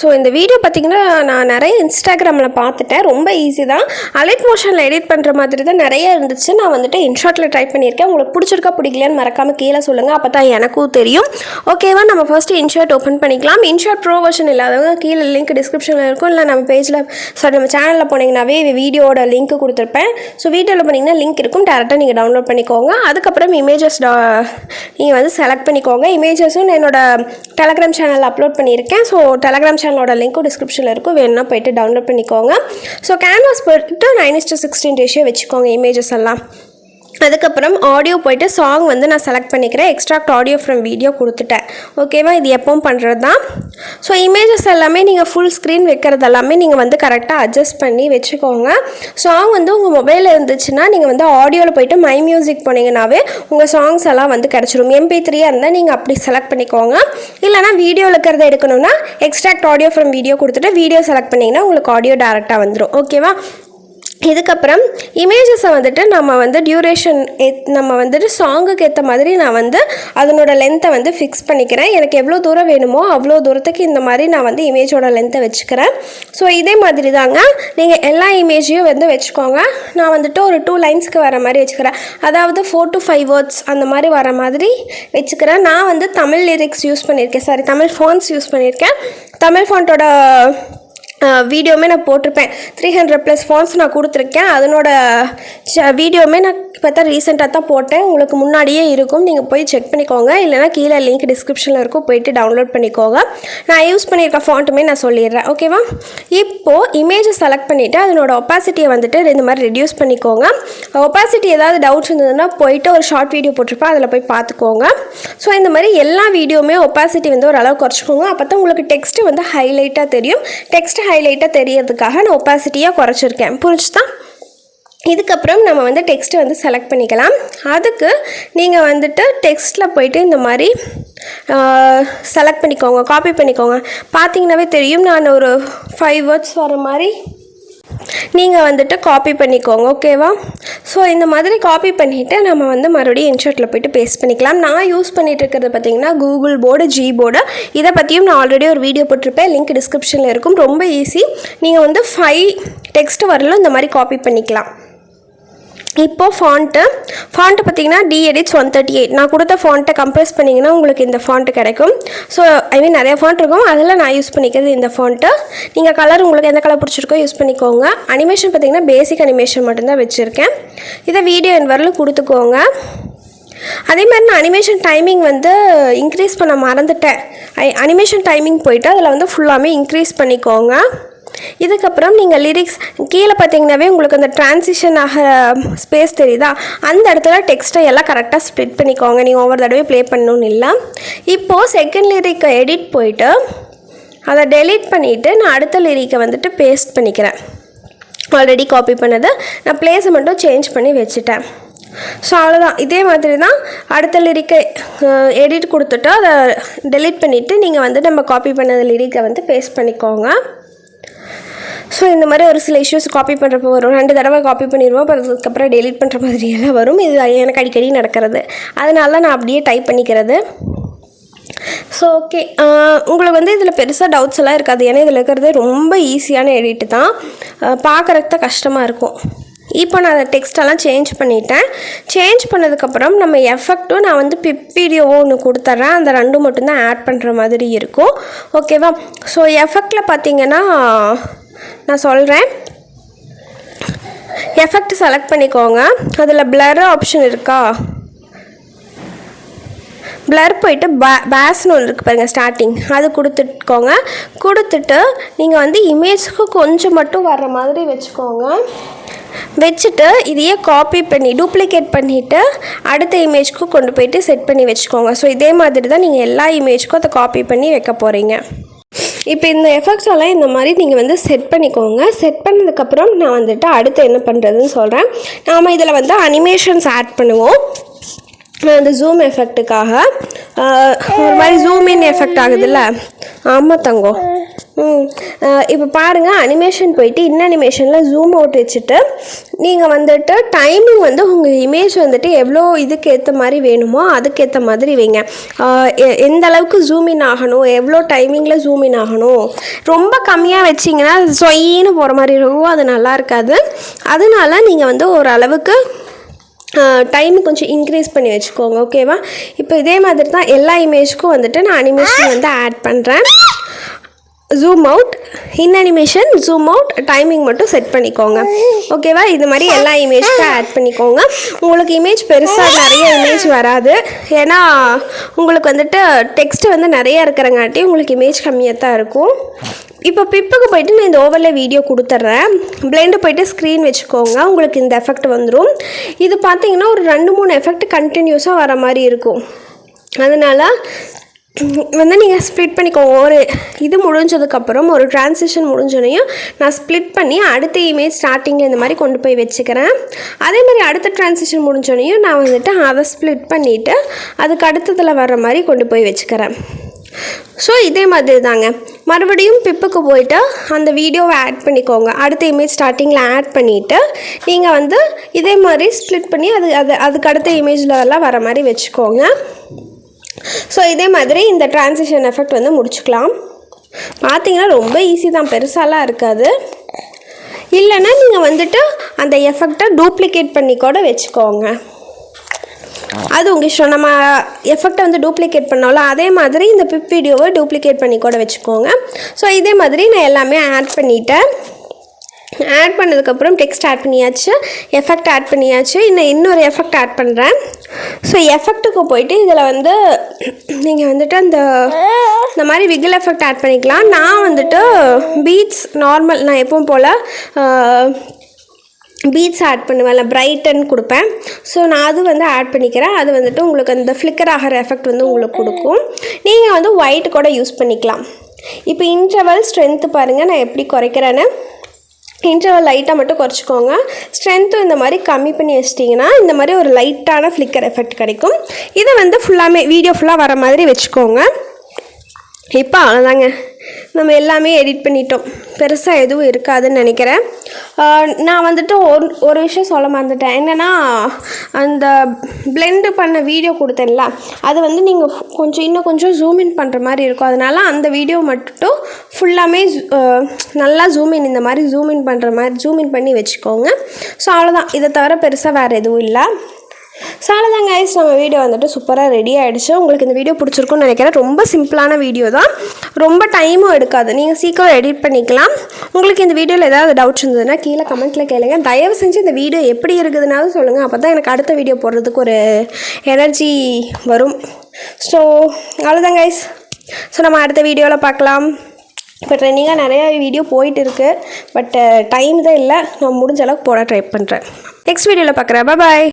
So இந்த video பார்த்தீங்கன்னா நான் நிறைய இன்ஸ்டாகிராமில் பார்த்துட்டேன். ரொம்ப ஈஸி தான். அலைட் மோஷனில் எடிட் பண்ணுற மாதிரி தான் நிறைய இருந்துச்சு. நான் வந்துட்டு இன்ஷாட்டில் ட்ரை பண்ணியிருக்கேன். உங்களுக்கு பிடிச்சிருக்கா பிடிக்கலையான்னு மறக்காமல் கீழே சொல்லுங்கள். அப்போ தான் எனக்கும் தெரியும். ஓகேவா, நம்ம ஃபஸ்ட்டு இன்ஷாட் ஓப்பன் பண்ணிக்கலாம். இன்ஷாட் ப்ரோ வெர்ஷன் இல்லாதவங்க கீழே லிங்க் டிஸ்கிரிப்ஷனில் இருக்கும். இல்லை நம்ம பேஜில் நம்ம சேனலில் போனீங்கன்னாவே வீடியோட லிங்க் கொடுத்துருப்பேன். ஸோ வீடியோவில் போனீங்கன்னா லிங்க் இருக்கும். டேரெக்டாக நீங்கள் டவுன்லோட் பண்ணிக்கோங்க. அதுக்கப்புறம் இமேஜஸ் நீங்கள் வந்து செலக்ட் பண்ணிக்கோங்க. இமேஜஸும் என்னோட டெலகிராம் சேனலில் அப்லோட் பண்ணியிருக்கேன். ஸோ டெலகிராம் சேனலோட லிங்க்கும் டிஸ்கிரிப்ஷனில் இருக்கும். வேணும்னா போய்ட்டு டவுன்லோட் பண்ணிக்கோங்க. ஸோ கேன்வாஸ் போய்ட்டு 9:16 ரேஷியோ வச்சுக்கோங்க இமேஜஸ் எல்லாம். அதுக்கப்புறம் ஆடியோ போய்ட்டு சாங் வந்து நான் செலக்ட் பண்ணிக்கிறேன். எக்ஸ்ட்ராக்ட் ஆடியோ ஃப்ரம் வீடியோ கொடுத்துட்டேன். ஓகேவா, இது எப்பவும் பண்ணுறது தான். ஸோ இமேஜஸ் எல்லாமே நீங்கள் ஃபுல் ஸ்க்ரீன் வைக்கிறது எல்லாமே நீங்கள் வந்து கரெக்டாக அட்ஜஸ்ட் பண்ணி வச்சுக்கோங்க. சாங் வந்து உங்கள் மொபைலில் இருந்துச்சுன்னா நீங்கள் வந்து ஆடியோவில் போய்ட்டு மை மியூசிக் போனீங்கன்னாவே உங்கள் சாங்ஸ் எல்லாம் வந்து கிடச்சிரும். MP3 இருந்தால் நீங்கள் அப்படி செலக்ட் பண்ணிக்கோங்க. இல்லைனா வீடியோவில் இருக்கிறத எடுக்கணும்னா எக்ஸ்ட்ராக்ட் ஆடியோ ஃப்ரம் வீடியோ கொடுத்துட்டு வீடியோ செலக்ட் பண்ணிங்கன்னா உங்களுக்கு ஆடியோ டேரெக்டாக வந்துடும். ஓகேவா, இதுக்கப்புறம் இமேஜஸை வந்துட்டு நம்ம வந்து டியூரேஷன் நம்ம வந்துட்டு சாங்குக்கு ஏற்ற மாதிரி நான் வந்து அதனோட லென்த்தை வந்து ஃபிக்ஸ் பண்ணிக்கிறேன். எனக்கு எவ்வளோ தூரம் வேணுமோ அவ்வளோ தூரத்துக்கு இந்த மாதிரி நான் வந்து இமேஜோட லென்த்தை வச்சுக்கிறேன். ஸோ இதே மாதிரி தாங்க நீங்கள் எல்லா இமேஜையும் வந்து வச்சுக்கோங்க. நான் வந்துட்டு ஒரு 2 லைன்ஸ்க்கு வர மாதிரி வச்சுக்கிறேன். அதாவது 4 to 5 வேர்ட்ஸ் அந்த மாதிரி வர மாதிரி வச்சுக்கிறேன். நான் வந்து தமிழ் லிரிக்ஸ் யூஸ் பண்ணியிருக்கேன். தமிழ் ஃபாண்ட்ஸ் யூஸ் பண்ணியிருக்கேன். தமிழ் ஃபாண்ட்டோட வீடியோவுமே நான் போட்டிருப்பேன். 300+ ஃபாண்ட்ஸ் நான் கொடுத்துருக்கேன். அதனோட வீடியோவுமே நான் இப்போ தான் ரீசெண்டாக தான் போட்டேன். உங்களுக்கு முன்னாடியே இருக்கும். நீங்கள் போய் செக் பண்ணிக்கோங்க. இல்லைனா கீழே லிங்க் டிஸ்கிரிப்ஷனில் இருக்கும். போய்ட்டு டவுன்லோட் பண்ணிக்கோங்க. நான் யூஸ் பண்ணியிருக்க ஃபாண்ட்டுமே நான் சொல்லிடுறேன். ஓகேவா, இப்போது இமேஜை செலக்ட் பண்ணிவிட்டு அதனோட ஒப்பாசிட்டியை வந்துட்டு இந்த மாதிரி ரெடியூஸ் பண்ணிக்கோங்க. ஒப்பாசிட்டி ஏதாவது டவுட்ஸ் இருந்ததுன்னா போயிட்டு ஒரு ஷார்ட் வீடியோ போட்டிருப்பேன், அதில் போய் பார்த்துக்கோங்க. ஸோ இந்த மாதிரி எல்லா வீடியோவுமே ஒப்பாசிட்டி வந்து ஓரளவு குறைச்சிக்கோங்க. அப்போ தான் உங்களுக்கு டெக்ஸ்ட்டு வந்து ஹைலைட்டாக தெரியும். டெக்ஸ்ட் ஹைலைட்டாக தெரியறதுக்காக நான் ஒப்பாசிட்டியாக குறைச்சிருக்கேன். புரிஞ்சுதா? இதுக்கப்புறம் நம்ம வந்து டெக்ஸ்ட்டை வந்து செலக்ட் பண்ணிக்கலாம். அதுக்கு நீங்கள் வந்துட்டு டெக்ஸ்ட்டில் போய்ட்டு இந்த மாதிரி செலக்ட் பண்ணிக்கோங்க, காப்பி பண்ணிக்கோங்க. பார்த்தீங்கன்னாவே தெரியும். நான் ஒரு 5 வேர்ட்ஸ் வர மாதிரி நீங்கள் வந்துட்டு காப்பி பண்ணிக்கோங்க. ஓகேவா, ஸோ இந்த மாதிரி காப்பி பண்ணிவிட்டு நம்ம வந்து மறுபடியும் இன்ஷாட்டில் போய்ட்டு பேஸ்ட் பண்ணிக்கலாம். நான் யூஸ் பண்ணிகிட்டு இருக்கிறது பார்த்திங்கன்னா கூகுள் போர்டு, ஜி போர்டு. இதை பற்றியும் நான் ஆல்ரெடி ஒரு வீடியோ போட்டிருப்பேன். லிங்க் டிஸ்கிரிப்ஷனில் இருக்கும். ரொம்ப ஈஸி. நீங்கள் வந்து 5 டெக்ஸ்ட் வரலும் இந்த மாதிரி காப்பி பண்ணிக்கலாம். இப்போது ஃபாண்ட்டு பார்த்திங்கன்னா DEdits 138 நான் கொடுத்த ஃபாண்ட்டை கம்ப்ரெஸ் பண்ணிங்கன்னா உங்களுக்கு இந்த ஃபாண்ட்டு கிடைக்கும். ஸோ நிறைய ஃபாண்ட் இருக்கும். அதில் நான் யூஸ் பண்ணிக்கிறது இந்த ஃபாண்ட்டு. நீங்கள் கலர் உங்களுக்கு எந்த கலர் பிடிச்சிருக்கோ யூஸ் பண்ணிக்கோங்க. அனிமேஷன் பார்த்திங்கன்னா பேசிக் அனிமேஷன் மட்டும்தான் வச்சுருக்கேன். இதை வீடியோ என் வரலும் கொடுத்துக்கோங்க. அதே மாதிரி நான் அனிமேஷன் டைமிங் வந்து இன்க்ரீஸ் பண்ண மறந்துட்டேன். அனிமேஷன் டைமிங் போய்ட்டு அதில் வந்து ஃபுல்லாமே இன்க்ரீஸ் பண்ணிக்கோங்க. இதுக்கப்புறம் நீங்கள் லிரிக்ஸ் கீழே பார்த்தீங்கன்னாவே உங்களுக்கு அந்த ட்ரான்சிஷன் ஆக ஸ்பேஸ் தெரியுதா, அந்த இடத்துல டெக்ஸ்ட்டை எல்லாம் கரெக்டாக ஸ்ப்ளிட் பண்ணிக்கோங்க. நீங்கள் ஒவ்வொரு தடவை ப்ளே பண்ணணும்னு இல்லை. இப்போது செகண்ட் லிரிக்கை எடிட் போயிட்டு அதை டெலீட் பண்ணிவிட்டு நான் அடுத்த லிரிக்கை வந்துட்டு பேஸ்ட் பண்ணிக்கிறேன். ஆல்ரெடி காப்பி பண்ணது நான் பிளேஸை மட்டும் சேஞ்ச் பண்ணி வச்சுட்டேன். ஸோ அவ்வளோதான். இதே மாதிரி தான் அடுத்த லிரிக்கை எடிட் கொடுத்துட்டு அதை டெலீட் பண்ணிவிட்டு நீங்கள் வந்து நம்ம காப்பி பண்ணது லிரிக்கை வந்து பேஸ்ட் பண்ணிக்கோங்க. ஸோ இந்த மாதிரி ஒரு சில இஷ்யூஸ் காப்பி பண்ணுறப்போ வரும். 2 தடவை காப்பி பண்ணிடுவோம். அதுக்கப்புறம் டெலீட் பண்ணுற மாதிரியெல்லாம் வரும். இது எனக்கு அடிக்கடி நடக்கிறது. அதனால நான் அப்படியே டைப் பண்ணிக்கிறது. ஸோ ஓகே, உங்களுக்கு வந்து இதில் பெருசாக டவுட்ஸ் எல்லாம் இருக்காது. ஏன்னா இதில் இருக்கிறது ரொம்ப ஈஸியான எடிட்டு தான். பார்க்குறதுக்கு தான் கஷ்டமாக இருக்கும். இப்போ நான் அதை டெக்ஸ்டெல்லாம் சேஞ்ச் பண்ணிட்டேன். சேஞ்ச் பண்ணதுக்கப்புறம் நம்ம எஃபெக்ட்டும் நான் வந்து பிப் வீடியோவும் ஒன்று கொடுத்துட்றேன். அந்த 2 மட்டும்தான் ஆட் பண்ணுற மாதிரி இருக்கும். ஓகேவா, ஸோ எஃபெக்டில் பார்த்தீங்கன்னா நான் சொல்கிறேன். எஃபெக்ட் செலக்ட் பண்ணிக்கோங்க. அதில் பிளர் ஆப்ஷன் இருக்கா, பிளர் போய்ட்டு பேஸ்னு ஒன்று இருக்குது பாருங்கள், ஸ்டார்டிங் அது கொடுத்துக்கோங்க. கொடுத்துட்டு நீங்கள் வந்து இமேஜுக்கு கொஞ்சம் மட்டும் வர்ற மாதிரி வச்சுக்கோங்க. வச்சுட்டு இதையே காப்பி பண்ணி டூப்ளிகேட் பண்ணிவிட்டு அடுத்த இமேஜ்க்கு கொண்டு போய்ட்டு செட் பண்ணி வச்சுக்கோங்க. ஸோ இதே மாதிரி தான் நீங்கள் எல்லா இமேஜுக்கும் அதை காப்பி பண்ணி வைக்க போகிறீங்க. இப்போ இந்த எஃபெக்ட்ஸ் எல்லாம் இந்த மாதிரி நீங்கள் வந்து செட் பண்ணிக்கோங்க. செட் பண்ணதுக்கப்புறம் நான் வந்துட்டு அடுத்து என்ன பண்ணுறதுன்னு சொல்கிறேன். நாம் இதில் வந்து அனிமேஷன்ஸ் ஆட் பண்ணுவோம். அந்த ஜூம் எஃபெக்ட்டுக்காக ஒரு மாதிரி ஜூம் இன் எஃபெக்ட் ஆகுதுல்ல. ஆமாம் தங்கம், இப்போ பாருங்கள், அனிமேஷன் போயிட்டு அனிமேஷனில் ஜூம் அவுட் வச்சுட்டு நீங்கள் வந்துட்டு டைமிங் வந்து உங்கள் இமேஜ் வந்துட்டு எவ்வளோ இதுக்கு ஏற்ற மாதிரி வேணுமோ அதுக்கேற்ற மாதிரி வைங்க. எந்த அளவுக்கு ஜூம் இன் ஆகணும், எவ்வளோ டைமிங்கில் ஜூம் இன் ஆகணும். ரொம்ப கம்மியாக வச்சிங்கன்னா சொயின்னு போகிற மாதிரி இருக்கும், அது நல்லா இருக்காது. அதனால நீங்கள் வந்து ஓரளவுக்கு டைம் கொஞ்சம் இன்க்ரீஸ் பண்ணி வச்சுக்கோங்க, ஓகேவா? இப்போ இதே மாதிரி தான் எல்லா இமேஜுக்கும் வந்துட்டு நான் அனிமேஷன் வந்து ஆட் பண்ணுறேன். Zoom out, animation, zoom out, timing மட்டும் செட் பண்ணிக்கோங்க, ஓகேவா? இது மாதிரி எல்லா இமேஜ்க்கும் ஆட் பண்ணிக்கோங்க. உங்களுக்கு இமேஜ் பெருசாக நிறைய இமேஜ் வராது, ஏன்னா உங்களுக்கு வந்துட்டு டெக்ஸ்ட் வந்து நிறைய இருக்கிறங்காட்டி உங்களுக்கு இமேஜ் கம்மியாக தான் இருக்கும். இப்போ பிப்புக்கு போய்ட்டு நான் இந்த ஓவரில் வீடியோ கொடுத்துட்றேன். பிளெண்டு போய்ட்டு ஸ்க்ரீன் வச்சுக்கோங்க, உங்களுக்கு இந்த எஃபெக்ட் வந்துடும். இது பார்த்தீங்கன்னா ஒரு 2-3 எஃபெக்ட் கண்டினியூஸாக வர மாதிரி இருக்கும். அதனால் வந்து நீங்கள் ஸ்ப்ளிட் பண்ணிக்கோங்க. ஒரு இது முடிஞ்சதுக்கப்புறம் ஒரு ட்ரான்சிஷன் முடிஞ்சோனையும் நான் ஸ்ப்ளிட் பண்ணி அடுத்த இமேஜ் ஸ்டார்டிங்கில் இந்த மாதிரி கொண்டு போய் வச்சுக்கிறேன். அதே மாதிரி அடுத்த ட்ரான்சிஷன் முடிஞ்சோனையும் நான் வந்துட்டு அதை ஸ்ப்ளிட் பண்ணிவிட்டு அதுக்கு அடுத்ததில் வர்ற மாதிரி கொண்டு போய் வச்சுக்கிறேன். ஸோ இதே மாதிரி தாங்க. மறுபடியும் பிப்புக்கு போய்ட்டு அந்த வீடியோவை ஆட் பண்ணிக்கோங்க. அடுத்த இமேஜ் ஸ்டார்டிங்கில் ஆட் பண்ணிவிட்டு நீங்கள் வந்து இதே மாதிரி ஸ்ப்ளிட் பண்ணி அதுக்கு அடுத்த இமேஜில் எல்லாம் வர மாதிரி வச்சுக்கோங்க. ஸோ இதே மாதிரி இந்த ட்ரான்சிஷன் எஃபெக்ட் வந்து முடிச்சுக்கலாம். பார்த்தீங்கன்னா ரொம்ப ஈஸி தான், பெருசாலாம் இருக்காது. இல்லைன்னா நீங்கள் வந்துட்டு அந்த எஃபெக்டை டூப்ளிகேட் பண்ணி கூட வச்சுக்கோங்க, அது உங்கள் இஷ்டம். நம்ம எஃபெக்டை வந்து டூப்ளிகேட் பண்ணோம்ல, அதே மாதிரி இந்த பிப் வீடியோவை டூப்ளிகேட் பண்ணி கூட வச்சுக்கோங்க. ஸோ இதே மாதிரி நான் எல்லாமே ஆட் பண்ணிட்டேன். ஆட் பண்ணதுக்கப்புறம் டெக்ஸ்ட் ஆட் பண்ணியாச்சு, எஃபெக்ட் ஆட் பண்ணியாச்சு. இன்னொரு எஃபெக்ட் ஆட் பண்ணுறேன். ஸோ எஃபெக்ட்டுக்கு போயிட்டு இதில் வந்து நீங்கள் வந்துட்டு இந்த மாதிரி விகில் எஃபெக்ட் ஆட் பண்ணிக்கலாம். நான் வந்துட்டு பீட்ஸ் நார்மல், நான் எப்பவும் போல் பீட்ஸ் ஆட் பண்ணுவேன்ல, பிரைட்டன் கொடுப்பேன். ஸோ நான் அது வந்து ஆட் பண்ணிக்கிறேன். அது வந்துட்டு உங்களுக்கு அந்த ஃப்ளிக்கர் ஆகிற எஃபெக்ட் வந்து உங்களுக்கு கொடுக்கும். நீங்கள் வந்து ஒயிட் கூட யூஸ் பண்ணிக்கலாம். இப்போ இன்டர்வல் ஸ்ட்ரென்த்து பாருங்கள் நான் எப்படி குறைக்கிறேன்னு. இன்டர்வல் லைட்டாக மட்டும் குறைச்சிக்கோங்க. ஸ்ட்ரென்த்தும் இந்த மாதிரி கம்மி பண்ணி வச்சிட்டிங்கன்னா இந்த மாதிரி ஒரு லைட்டான ஃப்ளிக்கர் எஃபெக்ட் கிடைக்கும். இதை வந்து ஃபுல்லாமே வீடியோ ஃபுல்லாக வர மாதிரி வச்சுக்கோங்க. இப்போ அவ்வளோதாங்க, நம்ம எல்லாமே எடிட் பண்ணிட்டோம். பெருசாக எதுவும் இருக்காதுன்னு நினைக்கிறேன். நான் வந்துட்டு ஒரு விஷயம் சொல்ல மறந்துட்டேன். என்னென்னா, அந்த பிளெண்டு பண்ண வீடியோ கொடுத்தேன்ல, அது வந்து நீங்கள் இன்னும் கொஞ்சம் ஜூம் இன் பண்ணுற மாதிரி இருக்கும். அதனால் அந்த வீடியோ மட்டும் ஃபுல்லாமே நல்லா ஜூம் இன், இந்த மாதிரி ஜூம் இன் பண்ணி வச்சுக்கோங்க. ஸோ அவ்வளோதான், இதை தவிர பெருசாக வேறு எதுவும் இல்லை. ஸோ அவ்வளோதான் கைஸ், நம்ம வீடியோ வந்துட்டு சூப்பராக ரெடி ஆகிடுச்சு. உங்களுக்கு இந்த வீடியோ பிடிச்சிருக்குன்னு நினைக்கிறேன். ரொம்ப சிம்பிளான வீடியோ தான், ரொம்ப டைமும் எடுக்காது, நீங்கள் சீக்கிரம் எடிட் பண்ணிக்கலாம். உங்களுக்கு இந்த வீடியோவில் ஏதாவது டவுட்ஸ் இருந்ததுன்னா கீழே கமெண்ட்டில் கேளுங்க. தயவு செஞ்சு இந்த வீடியோ எப்படி இருக்குதுனாலும் சொல்லுங்கள், அப்போ தான் எனக்கு அடுத்த வீடியோ போடுறதுக்கு ஒரு எனர்ஜி வரும். ஸோ அவ்வளோதான் கைஸ், ஸோ நம்ம அடுத்த வீடியோவில் பார்க்கலாம். இப்போ ட்ரெண்டிங்காக நிறையா வீடியோ போயிட்டு இருக்குது, பட் டைம் தான் இல்லை. நான் முடிஞ்ச அளவுக்கு போட ட்ரை பண்ணுறேன். நெக்ஸ்ட் வீடியோவில் பார்க்குறேன். பாய்.